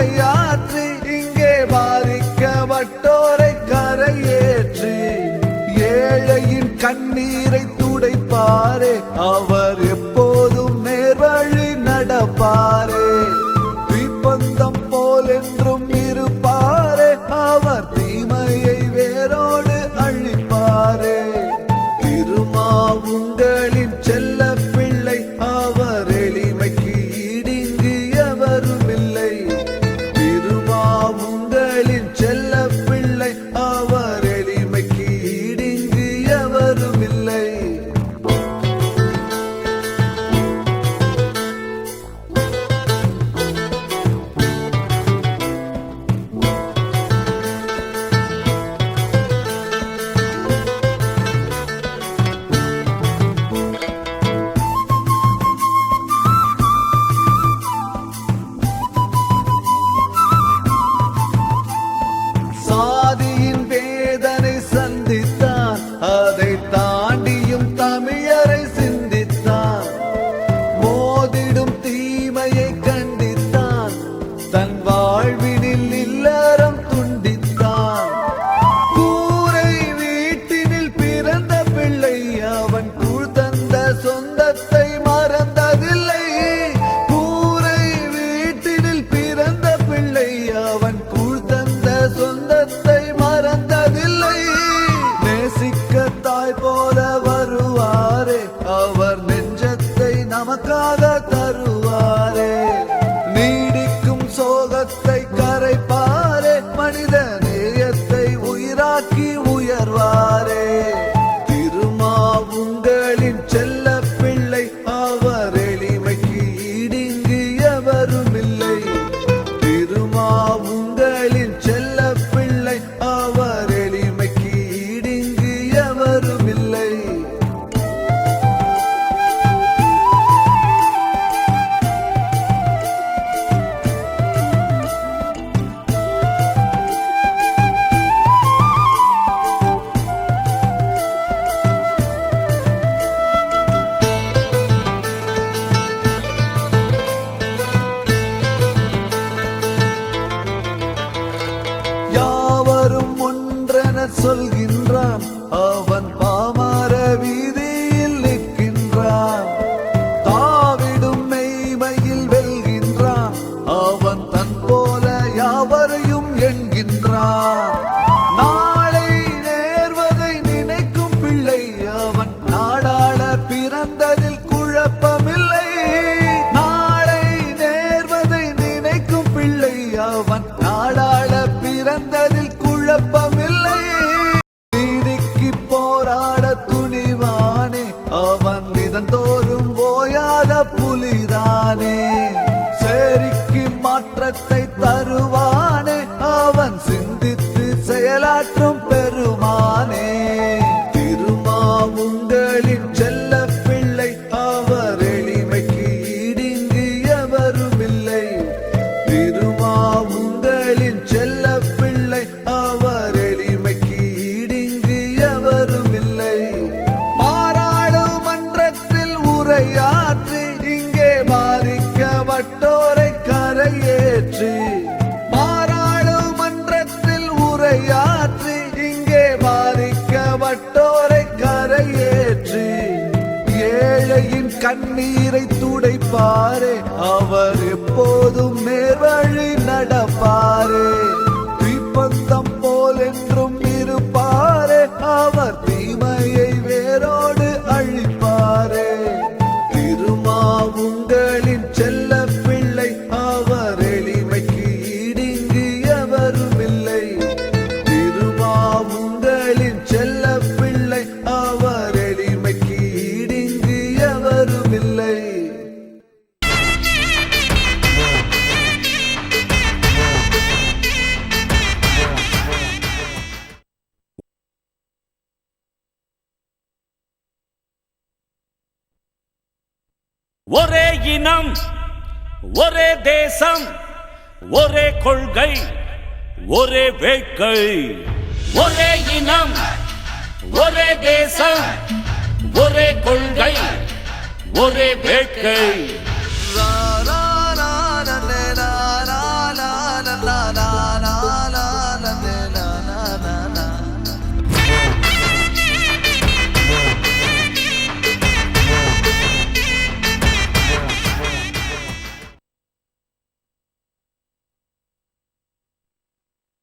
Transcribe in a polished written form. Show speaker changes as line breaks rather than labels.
உரையாற்றி இங்கே பாதிக்கப்பட்டோரை கரையேற்றி ஏழையின் கண்ணீரை துடைப்பாரே, அவர் எப்போதும் நேர்வழி நடப்பாரே. தீப்பந்தம் போல் என்றும் இருப்பாரே, அவர் தீமையை வேரோடு அழிப்பாரே. திருமாவுங்களின் செல்ல பிள்ளை, அவர் எளிமைக்கு ஈடிங்கு எவரும் இல்லை. திருமாவுங்களின் செல்ல பிள்ளை, அவர் எளிமைக்கு ஈடிங்கு எவரும் இல்லை. சாதியின் வேதனை சந்தித்தான், அதை தாண்டியும் தமிழரை சிந்தித்தான். மோதிடும் தீமையை கண்டித்தான், தன் வாழ்வினில் இல்லறம் துண்டித்தான். கூரை வீட்டினில் பிறந்த பிள்ளை, அவன் கூழ் தந்த சொந்தத்தை மறந்ததில்லை. கூரை வீட்டினில் பிறந்த பிள்ளை, அவன் கூழ் தந்த சொந்தத்தை மறந்ததில்லை. நேசிக்க தாய் போல வருவாரே, அவர் நெஞ்சத்தை நமக்காக தருவாரே. நீடிக்கும் சோகத்தை கரைப்பாரே, மனித நேயத்தை உயிராக்கி உயர்வாரே. திருமாவுங்களின் செல்ல பிள்ளை, அவர் எளிமைக்கு ஈடிங்கு எவரும் இல்லை. திருமாவுங்களின் செல்ல பிள்ளை, அவர் எளிமைக்கு ஈடிங்கு எவரும் இல்லை. யாவரும் ஒன்றென சொல்கின்றான், அவன் பாமர வீதியில் நிற்கின்றான். தாவிடும் மெய்மையில் வெல்கின்றான், அவன் தன் போல யாவரையும் என்கின்றான். நாளை நேர்வதை நினைக்கும் பிள்ளை, அவன் நாடாள பிறந்ததில் குழப்பமில்லை. நாளை நேர்வதை நினைக்கும் பிள்ளை, அவன் நாடாள பிறந்ததில் குழப்பமில்லை. நீதிக்கு போராட துணிவானே, அவன் இதந்தோறும் ஓயாத புலிதானே. சேரிக்கு மாற்றத்தை தருவானே, அவன் சிந்தித்து செயலாற்றும் பெருமானே. திருமாவுங்களின் செல்ல பிள்ளை, அவர் எளிமைக்கு ஈடிங்கு எவரும் இல்லை. திருமாவுங்களின் செல்ல பிள்ளை, அவர் எளிமைக்கு ஈடிங்கு எவரும் இல்லை. பாராளுமன்றத்தில் உரையாற்றி இங்கே பாதிக்கப்பட்டோரை கரையேற்றி. பாராளுமன்றத்தில் உரையாற்றி இங்கே பாதிக்கப்பட்டோரை கரையேற்றி. ஏழையின் கண்ணீரை துடைப்பாரே, அவர் எப்போதும் நேர்வழி நடப்பாரே. தீப்பந்தம் போல் என்றும் இருப்பாரே, அவர் தீமையை வேரோடு அழிப்பாரே. திருமாவுங்களின் செல்ல பிள்ளை, அவர் எளிமைக்கு ஈடிங்கு எவரும் இல்லை. திருமாவுங்களின் செல்ல பிள்ளை, அவர் எளிமைக்கு ஈடிங்கு எவரும் இல்லை.
ஒரே இனம், ஒரே தேசம், ஒரே கொள்கை, ஒரே வேட்கை. ஒரே இனம், ஒரே தேசம், ஒரே கொள்கை, ஒரே வேட்கை.